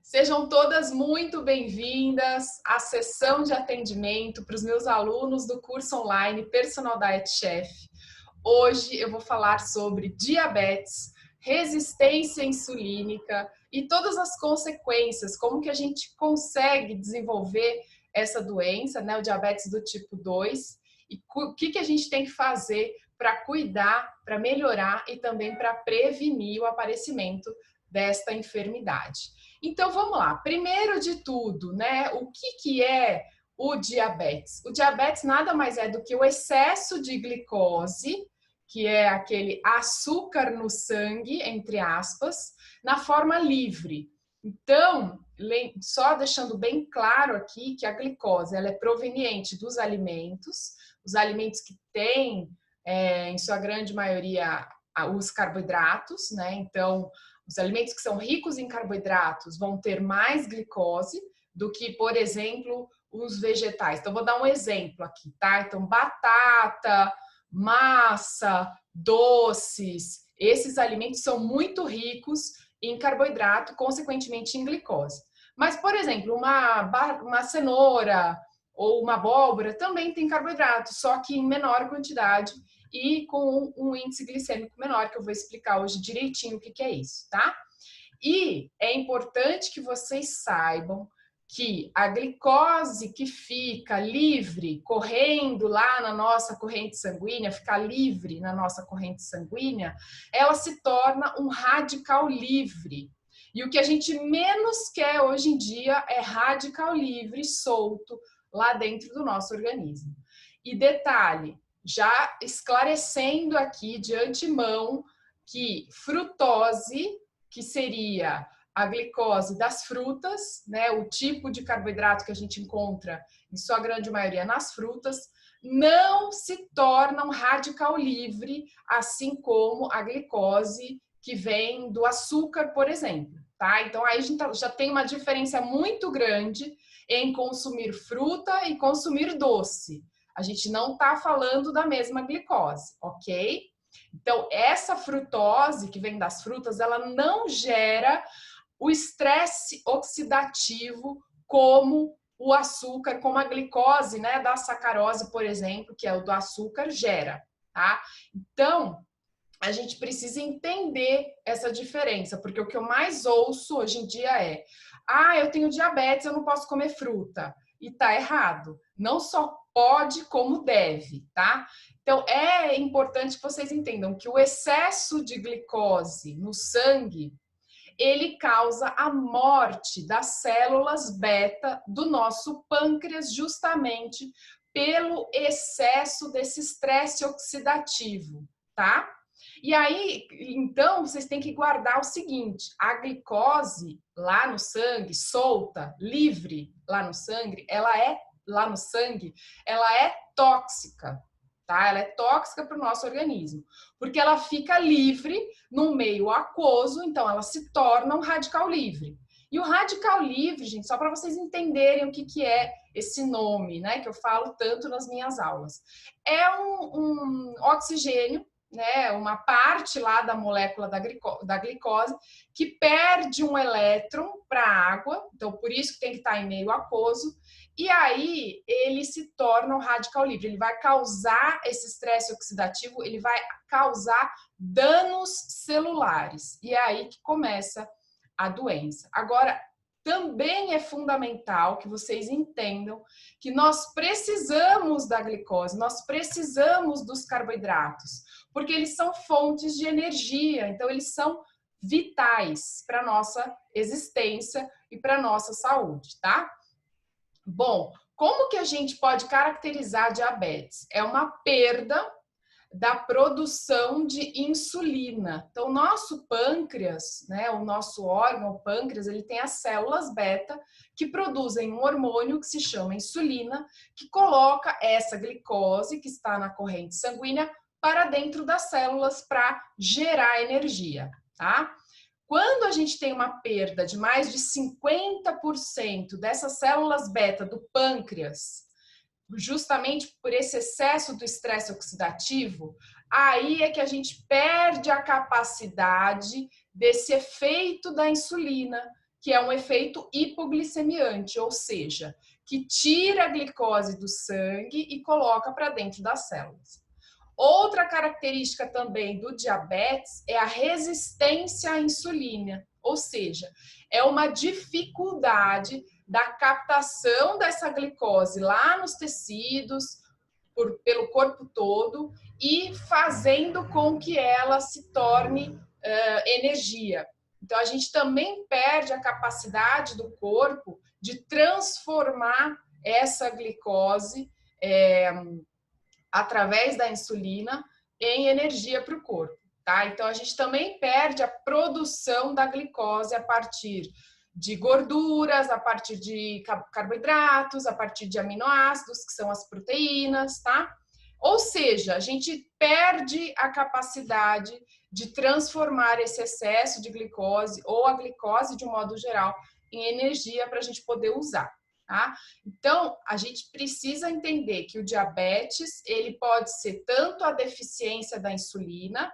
Sejam todas muito bem-vindas à sessão de atendimento para os meus alunos do curso online Personal Diet Chef. Hoje eu vou falar sobre diabetes, resistência insulínica e todas as consequências, como que a gente consegue desenvolver essa doença, né, o diabetes do tipo 2, e o que a gente tem que fazer para cuidar, para melhorar e também para prevenir o aparecimento desta enfermidade. Então vamos lá, primeiro de tudo, né, o que é o diabetes? O diabetes nada mais é do que o excesso de glicose, que é aquele açúcar no sangue, entre aspas, na forma livre. Então, só deixando bem claro aqui que a glicose ela é proveniente dos alimentos, os alimentos que têm, em sua grande maioria, os carboidratos, né? Então, os alimentos que são ricos em carboidratos vão ter mais glicose do que, por exemplo, os vegetais. Então, vou dar um exemplo aqui, tá? Então, batata, massa, doces, esses alimentos são muito ricos em carboidrato, consequentemente em glicose. Mas, por exemplo, uma cenoura ou uma abóbora também tem carboidrato, só que em menor quantidade e com um índice glicêmico menor, que eu vou explicar hoje direitinho o que é isso, tá? E é importante que vocês saibam que a glicose que fica livre, correndo lá na nossa corrente sanguínea, ficar livre na nossa corrente sanguínea, ela se torna um radical livre. E o que a gente menos quer hoje em dia é radical livre, solto, lá dentro do nosso organismo. E detalhe, já esclarecendo aqui de antemão que frutose, que seria a glicose das frutas, né, o tipo de carboidrato que a gente encontra em sua grande maioria nas frutas, não se torna um radical livre, assim como a glicose que vem do açúcar, por exemplo, tá? Então aí a gente já tem uma diferença muito grande em consumir fruta e consumir doce. A gente não está falando da mesma glicose, ok? Então, essa frutose que vem das frutas, ela não gera o estresse oxidativo como o açúcar, como a glicose, né, da sacarose, por exemplo, que é o do açúcar, gera, tá? Então, a gente precisa entender essa diferença, porque o que eu mais ouço hoje em dia é: eu tenho diabetes, eu não posso comer fruta. E tá errado. Não só pode, como deve, tá? Então, é importante que vocês entendam que o excesso de glicose no sangue, ele causa a morte das células beta do nosso pâncreas, justamente pelo excesso desse estresse oxidativo, tá? E aí, então, vocês têm que guardar o seguinte: a glicose lá no sangue, solta, livre lá no sangue, ela é tóxica, tá? Ela é tóxica para o nosso organismo, porque ela fica livre no meio aquoso, então ela se torna um radical livre. E o radical livre, gente, só para vocês entenderem o que é esse nome, né, que eu falo tanto nas minhas aulas, é um oxigênio, né, uma parte lá da molécula da glicose que perde um elétron para a água, então por isso que tem que estar em meio aquoso, e aí ele se torna um radical livre, ele vai causar esse estresse oxidativo, ele vai causar danos celulares, e é aí que começa a doença. Agora, também é fundamental que vocês entendam que nós precisamos da glicose, nós precisamos dos carboidratos, porque eles são fontes de energia, então eles são vitais para a nossa existência e para a nossa saúde, tá? Bom, como que a gente pode caracterizar a diabetes? É uma perda da produção de insulina. Então, o nosso pâncreas, né, o nosso órgão, o pâncreas, ele tem as células beta que produzem um hormônio que se chama insulina, que coloca essa glicose que está na corrente sanguínea para dentro das células para gerar energia, tá? Quando a gente tem uma perda de mais de 50% dessas células beta do pâncreas, justamente por esse excesso do estresse oxidativo, aí é que a gente perde a capacidade desse efeito da insulina, que é um efeito hipoglicemiante, ou seja, que tira a glicose do sangue e coloca para dentro das células. Outra característica também do diabetes é a resistência à insulina, ou seja, é uma dificuldade da captação dessa glicose lá nos tecidos, pelo corpo todo, e fazendo com que ela se torne energia. Então, a gente também perde a capacidade do corpo de transformar essa glicose através da insulina em energia para o corpo, tá? Então, a gente também perde a produção da glicose a partir de gorduras, a partir de carboidratos, a partir de aminoácidos, que são as proteínas, tá? Ou seja, a gente perde a capacidade de transformar esse excesso de glicose ou a glicose de um modo geral em energia para a gente poder usar, tá? Então, a gente precisa entender que o diabetes, ele pode ser tanto a deficiência da insulina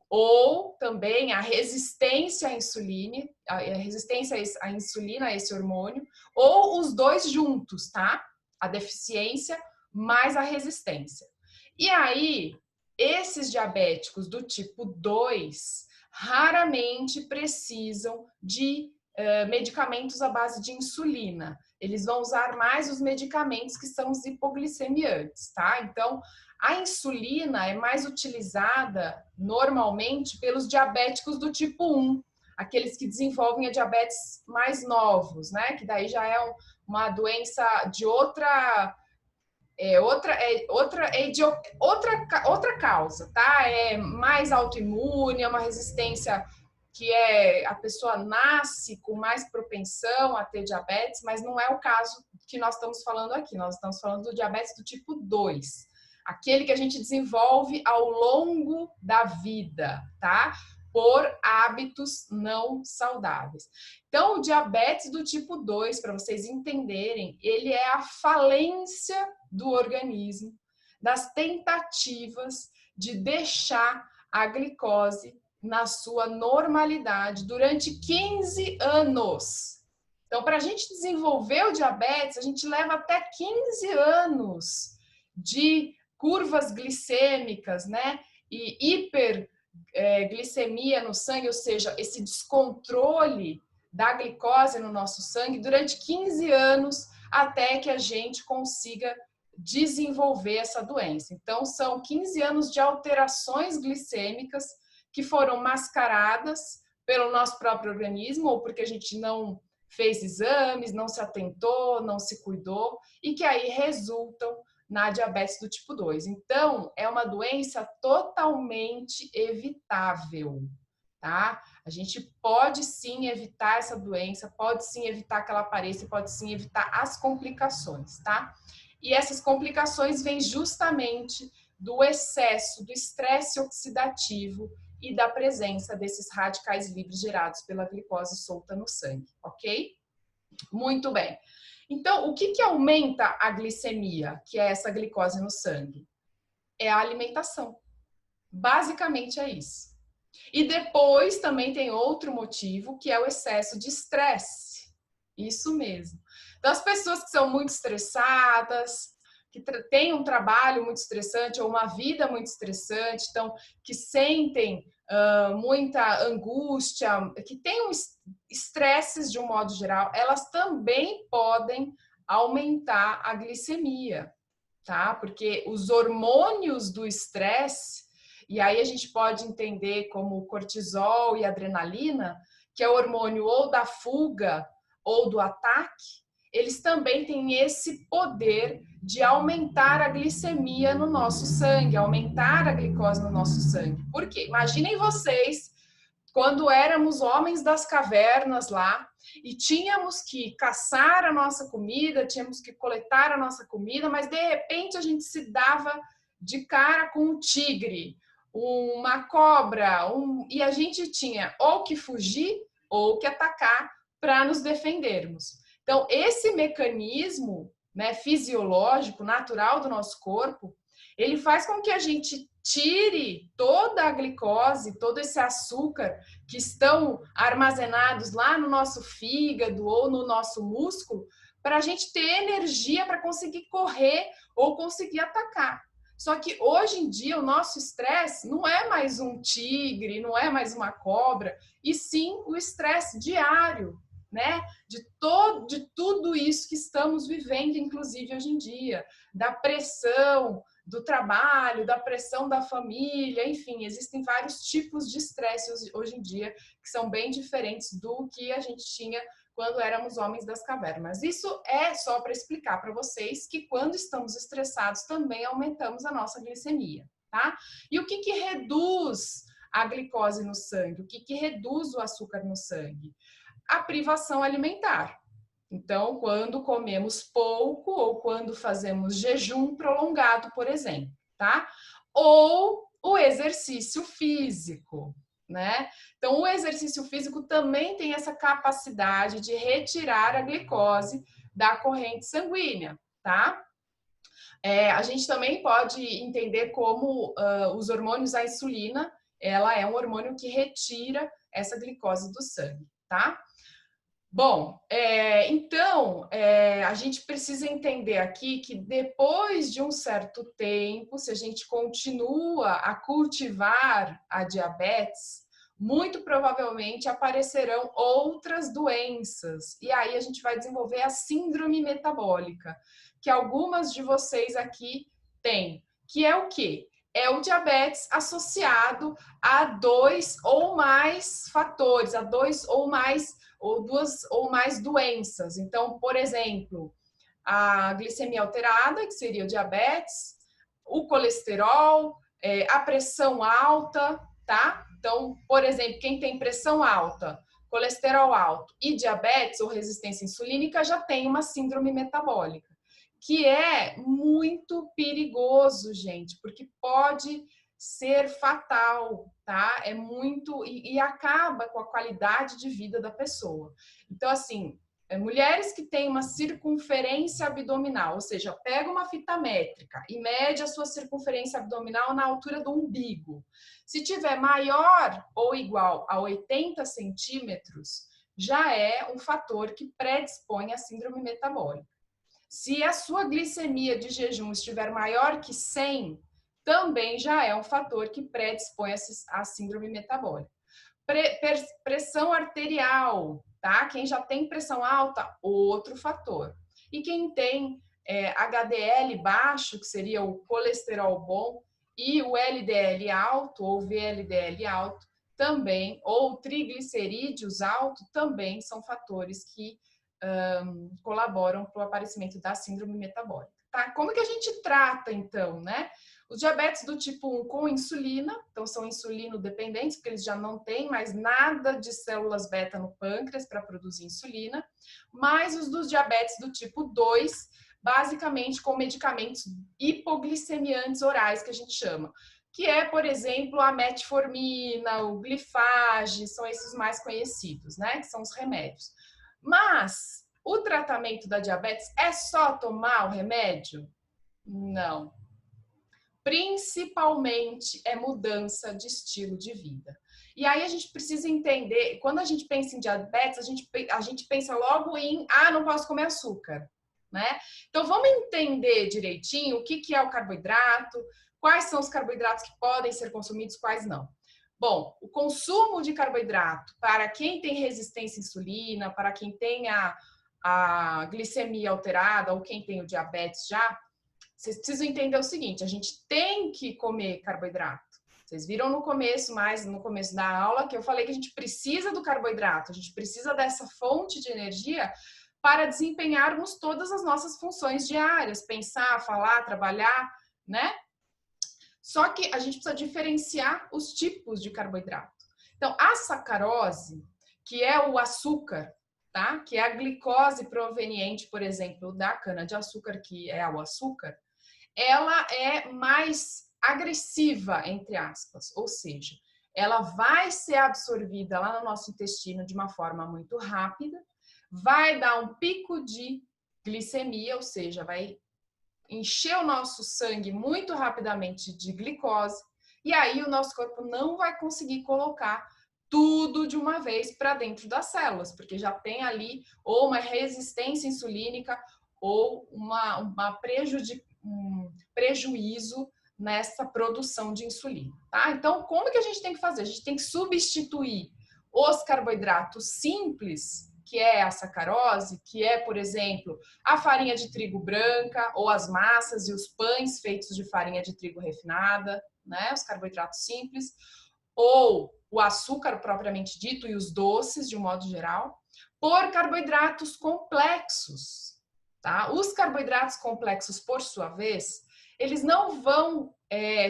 ou também a resistência à insulina, a esse hormônio, ou os dois juntos, tá? A deficiência mais a resistência. E aí, esses diabéticos do tipo 2 raramente precisam de medicamentos à base de insulina. Eles vão usar mais os medicamentos que são os hipoglicemiantes, tá? Então, a insulina é mais utilizada normalmente pelos diabéticos do tipo 1, aqueles que desenvolvem a diabetes mais novos, né? Que daí já é uma doença de outra causa, tá? É mais autoimune, é uma resistência que a pessoa nasce com mais propensão a ter diabetes, mas não é o caso que nós estamos falando aqui. Nós estamos falando do diabetes do tipo 2, aquele que a gente desenvolve ao longo da vida, tá? Por hábitos não saudáveis. Então, o diabetes do tipo 2, para vocês entenderem, ele é a falência do organismo, das tentativas de deixar a glicose na sua normalidade durante 15 anos. Então, para a gente desenvolver o diabetes, a gente leva até 15 anos de curvas glicêmicas, né? E hiperglicemia no sangue, ou seja, esse descontrole da glicose no nosso sangue durante 15 anos até que a gente consiga desenvolver essa doença. Então, são 15 anos de alterações glicêmicas que foram mascaradas pelo nosso próprio organismo ou porque a gente não fez exames, não se atentou, não se cuidou e que aí resultam na diabetes do tipo 2. Então, é uma doença totalmente evitável, tá? A gente pode sim evitar essa doença, pode sim evitar que ela apareça, pode sim evitar as complicações, tá? E essas complicações vêm justamente do excesso do estresse oxidativo e da presença desses radicais livres gerados pela glicose solta no sangue, ok? Muito bem. Então, o que aumenta a glicemia, que é essa glicose no sangue? É a alimentação. Basicamente é isso. E depois também tem outro motivo, que é o excesso de estresse. Isso mesmo. Então, as pessoas que são muito estressadas, que têm um trabalho muito estressante ou uma vida muito estressante, então, que sentem muita angústia, que têm estresses de um modo geral, elas também podem aumentar a glicemia, tá? Porque os hormônios do estresse, e aí a gente pode entender como cortisol e adrenalina, que é o hormônio ou da fuga ou do ataque, eles também têm esse poder de aumentar a glicemia no nosso sangue, aumentar a glicose no nosso sangue. Por quê? Imaginem vocês quando éramos homens das cavernas lá e tínhamos que caçar a nossa comida, tínhamos que coletar a nossa comida, mas de repente a gente se dava de cara com um tigre, uma cobra, e a gente tinha ou que fugir ou que atacar para nos defendermos. Então, esse mecanismo, né, fisiológico, natural do nosso corpo, Ele faz com que a gente tire toda a glicose, todo esse açúcar que estão armazenados lá no nosso fígado ou no nosso músculo, para a gente ter energia para conseguir correr ou conseguir atacar. Só que hoje em dia o nosso estresse não é mais um tigre, não é mais uma cobra, e sim o estresse diário, né? De tudo isso que estamos vivendo, inclusive hoje em dia, da pressão do trabalho, da pressão da família, enfim, existem vários tipos de estresse hoje em dia que são bem diferentes do que a gente tinha quando éramos homens das cavernas. Isso é só para explicar para vocês que quando estamos estressados também aumentamos a nossa glicemia, tá? E o que reduz a glicose no sangue? O que reduz o açúcar no sangue? A privação alimentar. Então, quando comemos pouco ou quando fazemos jejum prolongado, por exemplo, tá? Ou o exercício físico, né? Então, o exercício físico também tem essa capacidade de retirar a glicose da corrente sanguínea, tá? A gente também pode entender como os hormônios, a insulina, ela é um hormônio que retira essa glicose do sangue, tá? Bom, então, a gente precisa entender aqui que depois de um certo tempo, se a gente continua a cultivar a diabetes, muito provavelmente aparecerão outras doenças. E aí a gente vai desenvolver a síndrome metabólica, que algumas de vocês aqui têm, que é o quê? É o diabetes associado a 2 ou mais fatores, a 2 ou mais ou 2 ou mais doenças. Então, por exemplo, a glicemia alterada, que seria o diabetes, o colesterol, a pressão alta, tá? Então, por exemplo, quem tem pressão alta, colesterol alto e diabetes ou resistência insulínica já tem uma síndrome metabólica, que é muito perigoso, gente, porque pode ser fatal, tá? É muito e acaba com a qualidade de vida da pessoa. Então, assim, mulheres que têm uma circunferência abdominal, ou seja, pega uma fita métrica e mede a sua circunferência abdominal na altura do umbigo. Se tiver maior ou igual a 80 centímetros, já é um fator que predispõe à síndrome metabólica. Se a sua glicemia de jejum estiver maior que 100, também já é um fator que predispõe à síndrome metabólica. Pressão arterial, tá? Quem já tem pressão alta, outro fator. E quem tem HDL baixo, que seria o colesterol bom, e o LDL alto ou VLDL alto, também, ou triglicerídeos alto, também são fatores que colaboram para o aparecimento da síndrome metabólica. Tá? Como que a gente trata, então, né? Os diabetes do tipo 1 com insulina, então são insulino dependentes, porque eles já não têm mais nada de células beta no pâncreas para produzir insulina, mas os dos diabetes do tipo 2, basicamente com medicamentos hipoglicemiantes orais, que a gente chama, que é, por exemplo, a metformina, o glifage, são esses mais conhecidos, né? Que são os remédios. Mas o tratamento da diabetes é só tomar o remédio? Não. Principalmente é mudança de estilo de vida. E aí a gente precisa entender, quando a gente pensa em diabetes, a gente pensa logo em, não posso comer açúcar, né? Então vamos entender direitinho o que é o carboidrato, quais são os carboidratos que podem ser consumidos, quais não. Bom, o consumo de carboidrato para quem tem resistência à insulina, para quem tem a glicemia alterada ou quem tem o diabetes já, vocês precisam entender o seguinte, a gente tem que comer carboidrato. Vocês viram no começo da aula, que eu falei que a gente precisa do carboidrato, a gente precisa dessa fonte de energia para desempenharmos todas as nossas funções diárias, pensar, falar, trabalhar, né? Só que a gente precisa diferenciar os tipos de carboidrato. Então, a sacarose, que é o açúcar, tá? Que é a glicose proveniente, por exemplo, da cana-de-açúcar, que é o açúcar, ela é mais agressiva, entre aspas, ou seja, ela vai ser absorvida lá no nosso intestino de uma forma muito rápida, vai dar um pico de glicemia, ou seja, vai encher o nosso sangue muito rapidamente de glicose, e aí o nosso corpo não vai conseguir colocar tudo de uma vez para dentro das células, porque já tem ali ou uma resistência insulínica ou um prejuízo nessa produção de insulina, tá? Então, como que a gente tem que fazer? A gente tem que substituir os carboidratos simples, que é a sacarose, que é, por exemplo, a farinha de trigo branca ou as massas e os pães feitos de farinha de trigo refinada, né? Os carboidratos simples, ou o açúcar propriamente dito e os doces de um modo geral, por carboidratos complexos, tá? Os carboidratos complexos, por sua vez, eles não vão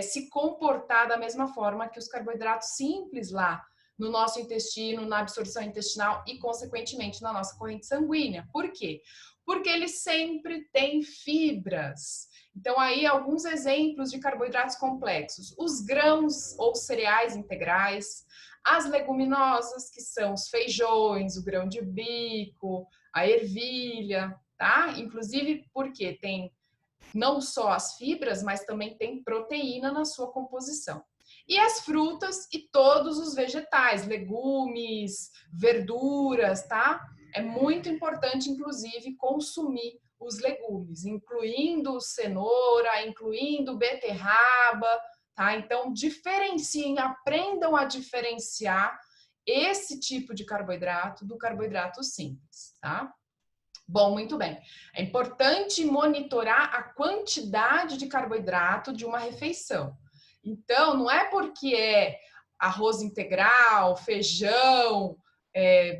se comportar da mesma forma que os carboidratos simples lá no nosso intestino, na absorção intestinal e, consequentemente, na nossa corrente sanguínea. Por quê? Porque eles sempre têm fibras. Então, aí, alguns exemplos de carboidratos complexos. Os grãos ou cereais integrais, as leguminosas, que são os feijões, o grão de bico, a ervilha, tá? Inclusive porque tem não só as fibras, mas também tem proteína na sua composição. E as frutas e todos os vegetais, legumes, verduras, tá? É muito importante, inclusive, consumir os legumes, incluindo cenoura, incluindo beterraba, tá? Então, diferenciem, aprendam a diferenciar esse tipo de carboidrato do carboidrato simples, tá? Bom, muito bem. É importante monitorar a quantidade de carboidrato de uma refeição. Então, não é porque é arroz integral, feijão,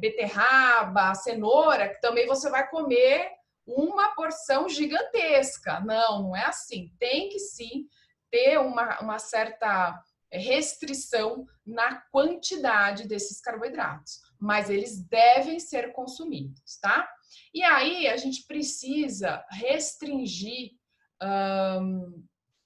beterraba, cenoura, que também você vai comer uma porção gigantesca. Não, não é assim. Tem que sim ter uma certa restrição na quantidade desses carboidratos, mas eles devem ser consumidos, tá? E aí a gente precisa restringir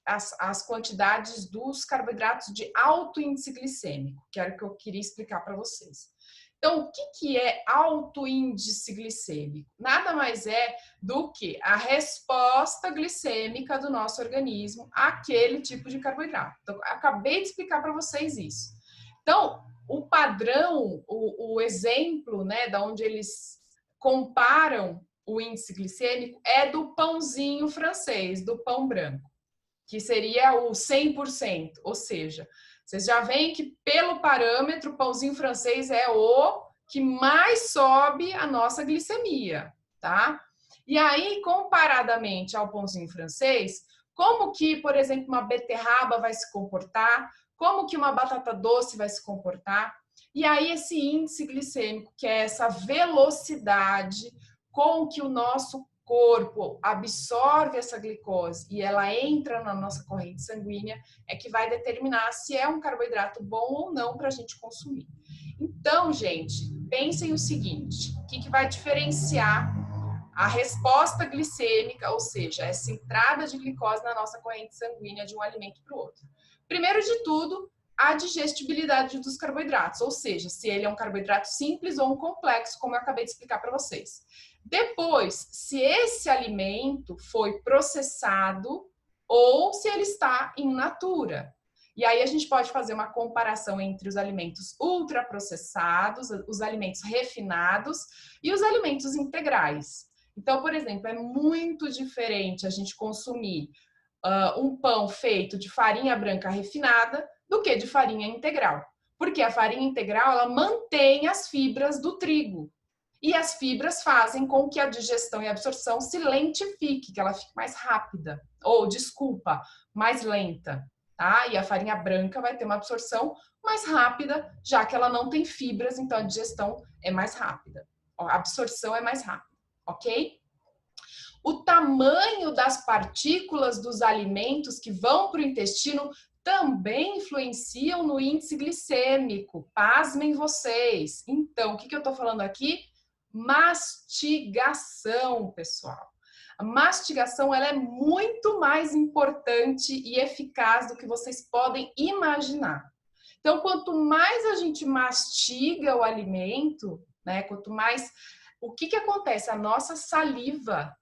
as quantidades dos carboidratos de alto índice glicêmico, que era o que eu queria explicar para vocês. Então, o que é alto índice glicêmico? Nada mais é do que a resposta glicêmica do nosso organismo àquele tipo de carboidrato. Então, acabei de explicar para vocês isso. Então, o padrão, o exemplo, né, da onde eles comparam o índice glicêmico é do pãozinho francês, do pão branco, que seria o 100%, ou seja, vocês já veem que pelo parâmetro o pãozinho francês é o que mais sobe a nossa glicemia, tá? E aí, comparadamente ao pãozinho francês, como que, por exemplo, uma beterraba vai se comportar, como que uma batata doce vai se comportar, e aí esse índice glicêmico, que é essa velocidade com que o nosso corpo absorve essa glicose e ela entra na nossa corrente sanguínea, é que vai determinar se é um carboidrato bom ou não para a gente consumir. Então, gente, pensem o seguinte: o que vai diferenciar a resposta glicêmica, ou seja, essa entrada de glicose na nossa corrente sanguínea de um alimento para o outro? Primeiro de tudo, a digestibilidade dos carboidratos, ou seja, se ele é um carboidrato simples ou um complexo, como eu acabei de explicar para vocês. Depois, se esse alimento foi processado ou se ele está in natura. E aí a gente pode fazer uma comparação entre os alimentos ultraprocessados, os alimentos refinados e os alimentos integrais. Então, por exemplo, é muito diferente a gente consumir um pão feito de farinha branca refinada do que de farinha integral. Porque a farinha integral, ela mantém as fibras do trigo. E as fibras fazem com que a digestão e a absorção se lentifique, que ela fique mais rápida. Ou, desculpa, mais lenta. Tá? E a farinha branca vai ter uma absorção mais rápida, já que ela não tem fibras, então a digestão é mais rápida. A absorção é mais rápida, ok? O tamanho das partículas dos alimentos que vão para o intestino também influenciam no índice glicêmico. Pasmem vocês. Então, o que eu estou falando aqui? Mastigação, pessoal. A mastigação ela é muito mais importante e eficaz do que vocês podem imaginar. Então, quanto mais a gente mastiga o alimento, né? Quanto mais... O que acontece? A nossa saliva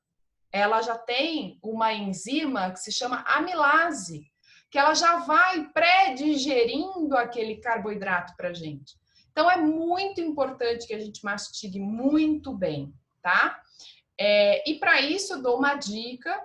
ela já tem uma enzima que se chama amilase, que ela já vai pré-digerindo aquele carboidrato para a gente. Então, é muito importante que a gente mastigue muito bem, tá? E para isso, eu dou uma dica.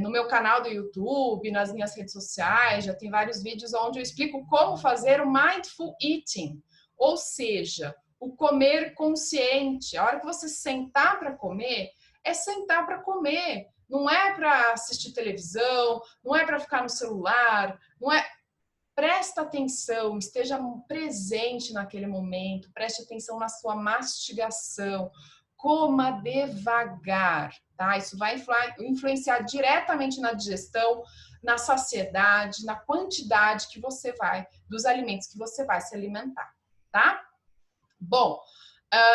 No meu canal do YouTube, nas minhas redes sociais, já tem vários vídeos onde eu explico como fazer o Mindful Eating, ou seja, o comer consciente. A hora que você sentar para comer, é sentar para comer. Não é para assistir televisão, não é para ficar no celular, não é. Presta atenção, esteja presente naquele momento, preste atenção na sua mastigação, coma devagar, tá? Isso vai influenciar diretamente na digestão, na saciedade, na quantidade que você vai, dos alimentos que você vai se alimentar, tá? Bom,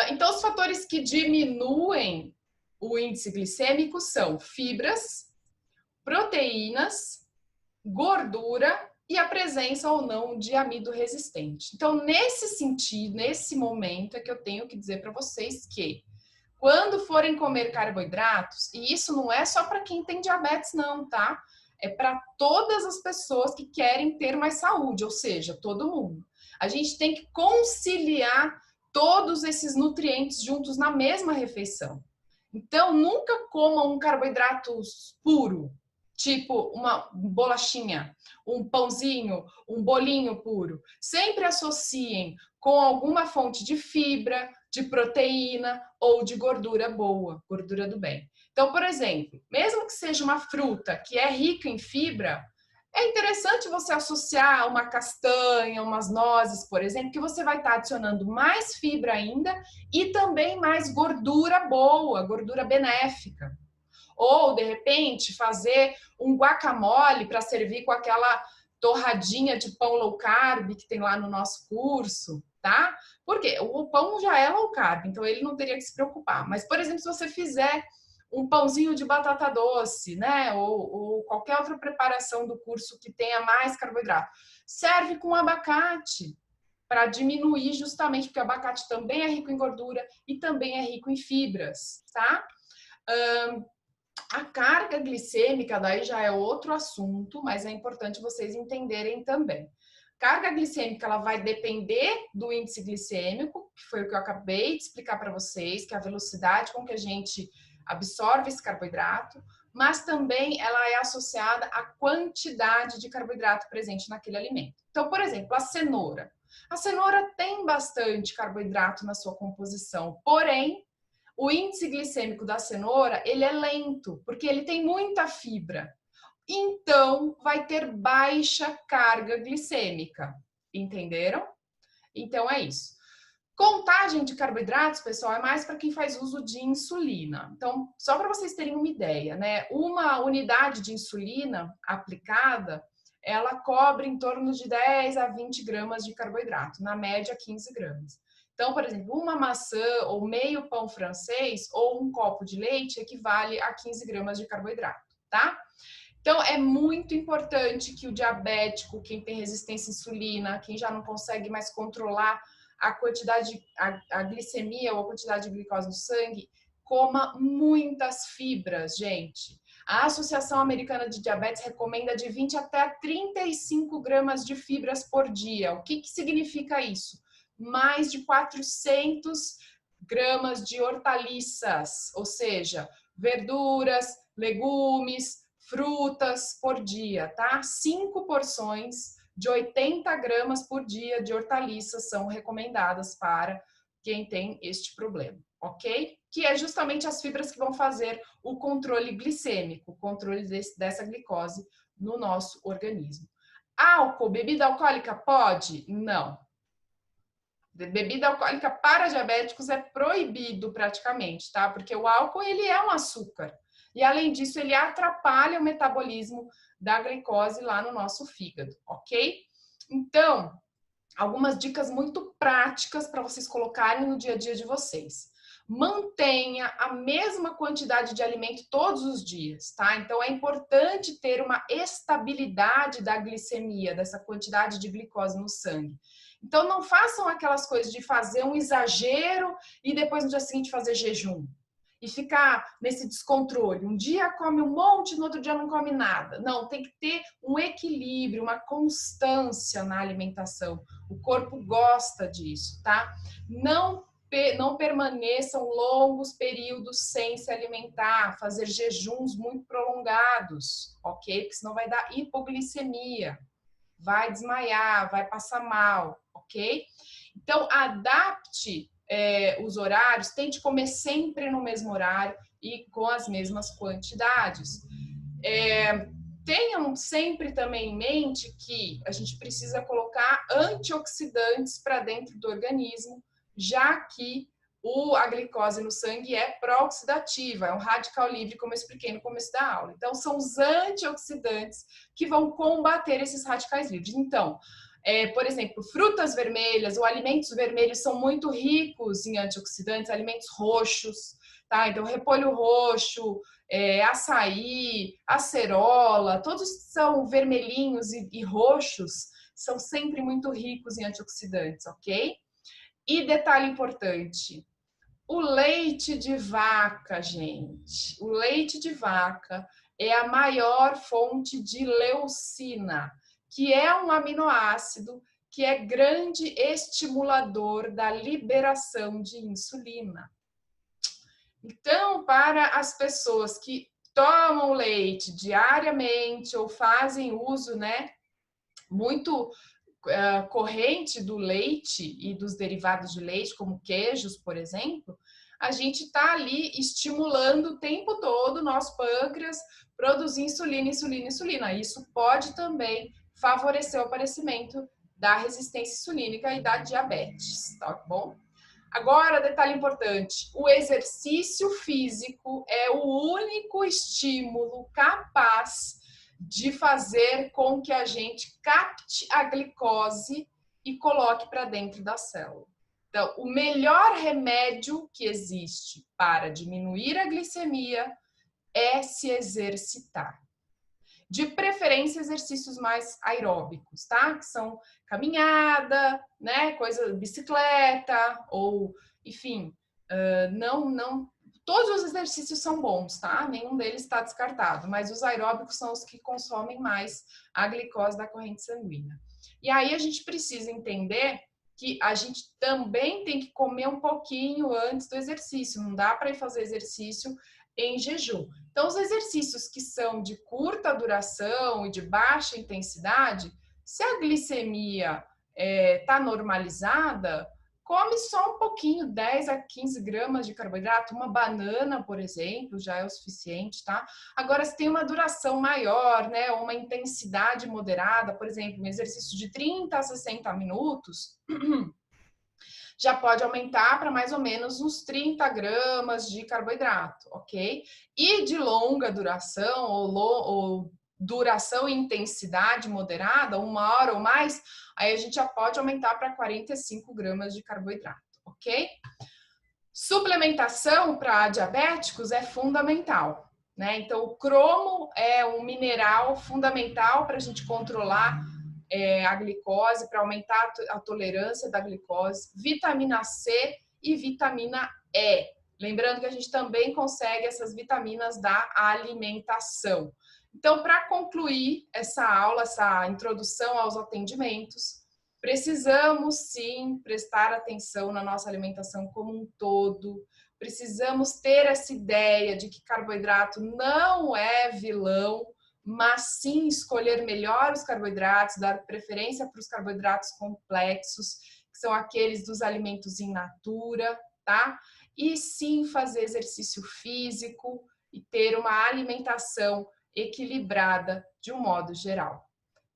então os fatores que diminuem o índice glicêmico são fibras, proteínas, gordura e a presença ou não de amido resistente. Então, nesse sentido, nesse momento, é que eu tenho que dizer para vocês que quando forem comer carboidratos, e isso não é só para quem tem diabetes, não, tá? É para todas as pessoas que querem ter mais saúde, ou seja, todo mundo. A gente tem que conciliar todos esses nutrientes juntos na mesma refeição. Então, nunca coma um carboidrato puro, tipo uma bolachinha, um pãozinho, um bolinho puro. Sempre associem com alguma fonte de fibra, de proteína ou de gordura boa, gordura do bem. Então, por exemplo, mesmo que seja uma fruta que é rica em fibra, é interessante você associar uma castanha, umas nozes, por exemplo, que você vai estar adicionando mais fibra ainda e também mais gordura boa, gordura benéfica. Ou, de repente, fazer um guacamole para servir com aquela torradinha de pão low carb que tem lá no nosso curso, tá? Porque o pão já é low carb, então ele não teria que se preocupar. Mas, por exemplo, se você fizer um pãozinho de batata doce, né? Ou qualquer outra preparação do curso que tenha mais carboidrato, serve com abacate para diminuir justamente, porque o abacate também é rico em gordura e também é rico em fibras, tá? A carga glicêmica daí já é outro assunto, mas é importante vocês entenderem também. Carga glicêmica ela vai depender do índice glicêmico, que foi o que eu acabei de explicar para vocês, que é a velocidade com que a gente absorve esse carboidrato, mas também ela é associada à quantidade de carboidrato presente naquele alimento. Então, por exemplo, a cenoura. A cenoura tem bastante carboidrato na sua composição, porém, o índice glicêmico da cenoura, ele é lento, porque ele tem muita fibra. Então, vai ter baixa carga glicêmica. Entenderam? Então, é isso. Contagem de carboidratos, pessoal, é mais para quem faz uso de insulina. Então, só para vocês terem uma ideia, né? Uma unidade de insulina aplicada, ela cobre em torno de 10 a 20 gramas de carboidrato, na média 15 gramas. Então, por exemplo, uma maçã ou meio pão francês ou um copo de leite equivale a 15 gramas de carboidrato, tá? Então, é muito importante que o diabético, quem tem resistência à insulina, quem já não consegue mais controlar a quantidade, a glicemia ou a quantidade de glicose no sangue, coma muitas fibras, gente. A Associação Americana de Diabetes recomenda de 20 até 35 gramas de fibras por dia. O que significa isso? Mais de 400 gramas de hortaliças, ou seja, verduras, legumes, frutas por dia, tá? 5 porções de 80 gramas por dia de hortaliças são recomendadas para quem tem este problema, ok? Que é justamente as fibras que vão fazer o controle glicêmico, o controle dessa glicose no nosso organismo. Álcool, bebida alcoólica pode? Não. Bebida alcoólica para diabéticos é proibido praticamente, tá? Porque o álcool, ele é um açúcar. E, além disso, ele atrapalha o metabolismo da glicose lá no nosso fígado, ok? Então, algumas dicas muito práticas para vocês colocarem no dia a dia de vocês. Mantenha a mesma quantidade de alimento todos os dias, tá? Então, é importante ter uma estabilidade da glicemia, dessa quantidade de glicose no sangue. Então, não façam aquelas coisas de fazer um exagero e depois no dia seguinte fazer jejum. e ficar nesse descontrole. Um dia come um monte, no outro dia não come nada. Não, tem que ter um equilíbrio, uma constância na alimentação. O corpo gosta disso, tá? Não permaneçam longos períodos sem se alimentar, fazer jejuns muito prolongados, ok? Porque senão vai dar hipoglicemia, vai desmaiar, vai passar mal, ok? Então, adapte os horários, tente comer sempre no mesmo horário e com as mesmas quantidades. Tenham sempre também em mente que a gente precisa colocar antioxidantes para dentro do organismo, já que a glicose no sangue é pró-oxidativa, é um radical livre, como eu expliquei no começo da aula. Então, são os antioxidantes que vão combater esses radicais livres. Então, por exemplo, frutas vermelhas ou alimentos vermelhos são muito ricos em antioxidantes, alimentos roxos, tá? Então, repolho roxo, açaí, acerola, todos são vermelhinhos e roxos, são sempre muito ricos em antioxidantes, ok? E detalhe importante, o leite de vaca, gente, o leite de vaca é a maior fonte de leucina, que é um aminoácido que é grande estimulador da liberação de insulina. Então, para as pessoas que tomam leite diariamente ou fazem uso, né, muito corrente do leite e dos derivados de leite, como queijos, por exemplo, a gente está ali estimulando o tempo todo o nosso pâncreas produzir insulina, insulina, insulina. Isso pode também favorecer o aparecimento da resistência insulínica e da diabetes, tá bom? Agora, detalhe importante, o exercício físico é o único estímulo capaz de fazer com que a gente capte a glicose e coloque para dentro da célula. Então, o melhor remédio que existe para diminuir a glicemia é se exercitar. De preferência, exercícios mais aeróbicos, tá? Que são caminhada, né? Bicicleta, ou, enfim, todos os exercícios são bons, tá? Nenhum deles está descartado, mas os aeróbicos são os que consomem mais a glicose da corrente sanguínea. E aí a gente precisa entender que a gente também tem que comer um pouquinho antes do exercício, não dá para ir fazer exercício em jejum. Então, os exercícios que são de curta duração e de baixa intensidade, se a glicemia está normalizada, come só um pouquinho, 10 a 15 gramas de carboidrato. Uma banana, por exemplo, já é o suficiente, tá? Agora, se tem uma duração maior, né, ou uma intensidade moderada, por exemplo, um exercício de 30 a 60 minutos, já pode aumentar para mais ou menos uns 30 gramas de carboidrato, ok? E de longa duração, ou duração e intensidade moderada, 1 hora ou mais, aí a gente já pode aumentar para 45 gramas de carboidrato, ok? Suplementação para diabéticos é fundamental, né? Então, o cromo é um mineral fundamental para a gente controlar a glicose, para aumentar a tolerância da glicose, vitamina C e vitamina E. Lembrando que a gente também consegue essas vitaminas da alimentação. Então, para concluir essa aula, essa introdução aos atendimentos, precisamos sim prestar atenção na nossa alimentação como um todo. Precisamos ter essa ideia de que carboidrato não é vilão, mas sim escolher melhor os carboidratos, dar preferência para os carboidratos complexos, que são aqueles dos alimentos in natura, tá? E sim fazer exercício físico e ter uma alimentação equilibrada de um modo geral.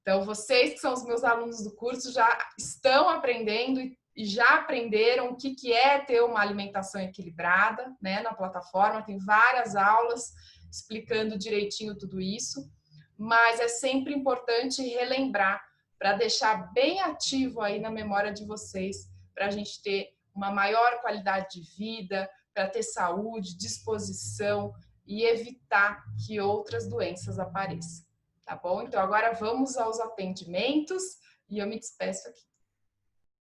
Então, vocês que são os meus alunos do curso já estão aprendendo e já aprenderam o que é ter uma alimentação equilibrada, né? Na plataforma tem várias aulas explicando direitinho tudo isso, mas é sempre importante relembrar para deixar bem ativo aí na memória de vocês, para a gente ter uma maior qualidade de vida, para ter saúde, disposição e evitar que outras doenças apareçam, tá bom? Então agora vamos aos atendimentos e eu me despeço aqui.